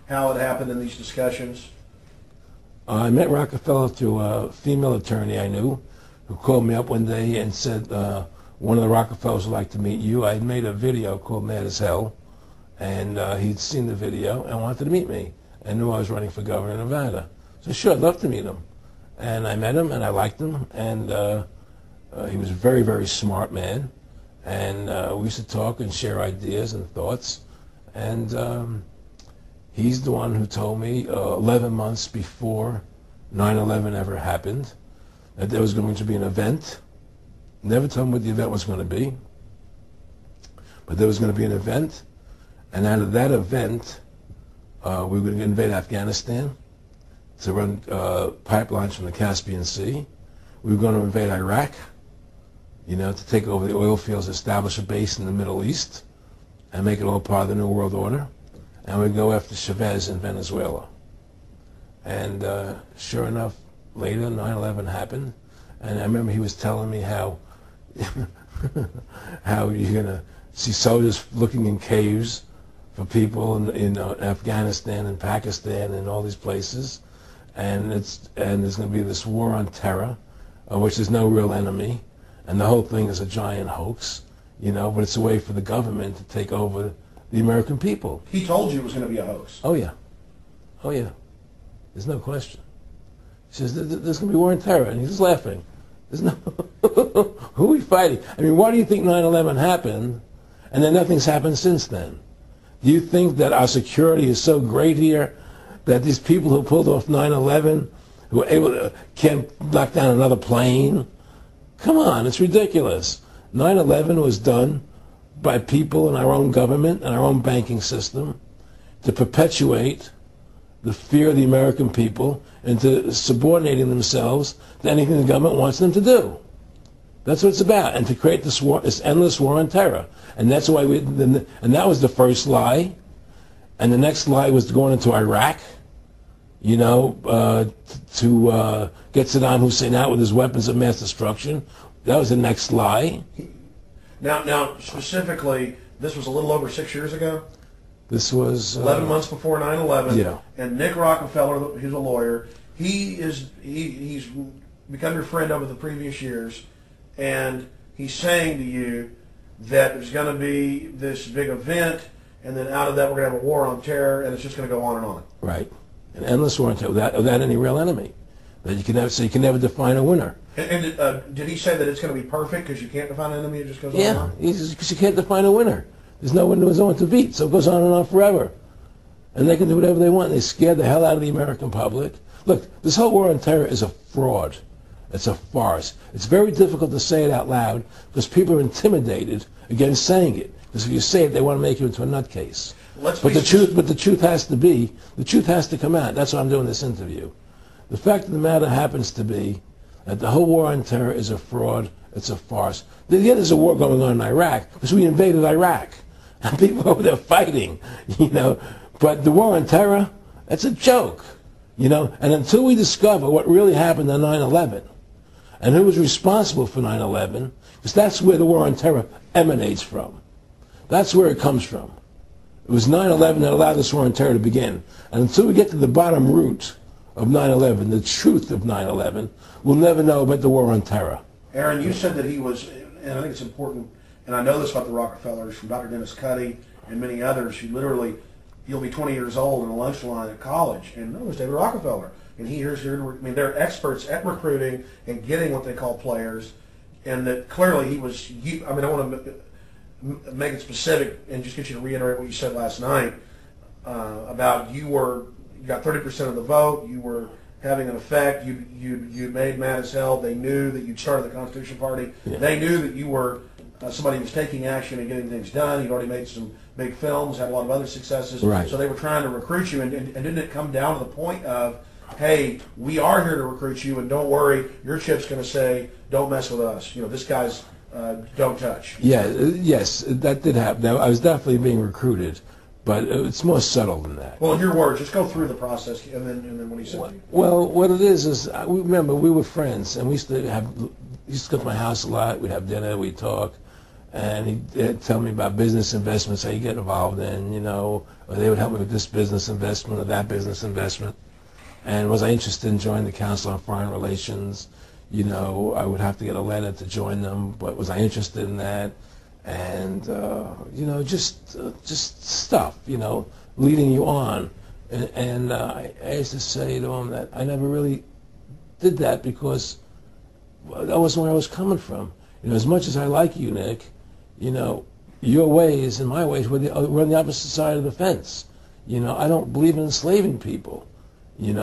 how it happened in these discussions? I met Rockefeller through a female attorney I knew who called me up one day and said, one of the Rockefellers would like to meet you. I had made a video called Mad as Hell, and he'd seen the video and wanted to meet me and knew I was running for governor of Nevada. So sure, I'd love to meet him. And I met him, and I liked him, and he was a very, very smart man. And we used to talk and share ideas and thoughts. And he's the one who told me 11 months before 9/11 ever happened that there was going to be an event. Never told me what the event was going to be, but there was going to be an event. And out of that event, we were going to invade Afghanistan to run pipelines from the Caspian Sea. We were going to invade Iraq, you know, to take over the oil fields, establish a base in the Middle East, and make it all part of the New World Order. And we'd go after Chavez in Venezuela. And sure enough, later 9/11 happened. And I remember he was telling me how how you're going to see soldiers looking in caves for people in Afghanistan and Pakistan and all these places. And there's going to be this war on terror, of which there's no real enemy. And the whole thing is a giant hoax, you know, but it's a way for the government to take over the American people. He told you it was going to be a hoax. Oh, yeah. Oh, yeah. There's no question. He says, there's going to be war on terror. And he's just laughing. There's no... Who are we fighting? I mean, why do you think 9/11 happened and then nothing's happened since then? Do you think that our security is so great here that these people who pulled off 9/11, who were able to, can't knock down another plane? Come on, it's ridiculous. 9/11 was done by people in our own government and our own banking system to perpetuate the fear of the American people into subordinating themselves to anything the government wants them to do. That's what it's about, and to create this war, this endless war on terror. And that's why and that was the first lie. And the next lie was going into Iraq, you know, to get Saddam Hussein out with his weapons of mass destruction. That was the next lie. Now, specifically, this was a little over 6 years ago? This was... 11 months before 9/11. Yeah. And Nick Rockefeller, he's a lawyer, he's become your friend over the previous years, and he's saying to you that there's going to be this big event, and then out of that we're going to have a war on terror, and it's just going to go on and on. Right. An endless war on terror without any real enemy. That you can never, so you can never define a winner. And did he say that it's going to be perfect because you can't define an enemy, it just goes on and on? Yeah, because you can't define a winner. There's no one to beat, so it goes on and on forever. And they can do whatever they want. They scare the hell out of the American public. Look, this whole war on terror is a fraud. It's a farce. It's very difficult to say it out loud because people are intimidated against saying it. Because if you say it, they want to make you into a nutcase. But the truth has to come out. That's why I'm doing this interview. The fact of the matter happens to be that the whole war on terror is a fraud. It's a farce. Yeah, there's a war going on in Iraq because we invaded Iraq. And people over there fighting, you know. But the war on terror, that's a joke, you know. And until we discover what really happened on 9/11 and who was responsible for 9/11, because that's where the war on terror emanates from. That's where it comes from. It was 9/11 that allowed this war on terror to begin. And until we get to the bottom root of 9/11, the truth of 9/11, we'll never know about the war on terror. Aaron, you said that he was, and I think it's important, and I know this about the Rockefellers from Dr. Dennis Cuddy and many others who literally, you'll be 20 years old in a lunch line at college, and no, there's David Rockefeller. And here's here. I mean, they're experts at recruiting and getting what they call players, and that clearly he was, I mean, I want to make it specific and just get you to reiterate what you said last night about you got 30% of the vote, you were having an effect, you made mad as hell, they knew that you'd started the Constitution Party, yeah. They knew that you were somebody who was taking action and getting things done, you'd already made some big films, had a lot of other successes, right. So they were trying to recruit you, and didn't it come down to the point of, hey, we are here to recruit you, and don't worry, your chip's going to say, don't mess with us, you know, this guy's don't touch. Yeah, yes, that did happen. Now, I was definitely being recruited, but it's more subtle than that. Well, in your words, just go through the process, and then what he said. Well, what it is remember, we were friends, and we used to come to my house a lot. We'd have dinner, we'd talk, and he'd tell me about business investments, how you get involved in, you know, or they would help me with this business investment or that business investment. And was I interested in joining the Council on Foreign Relations? You know, I would have to get a letter to join them, but was I interested in that? And, you know, just stuff, you know, leading you on. And I used to say to him that I never really did that because that wasn't where I was coming from. You know, as much as I like you, Nick, you know, your ways and my ways we're on the opposite side of the fence. You know, I don't believe in enslaving people, you know.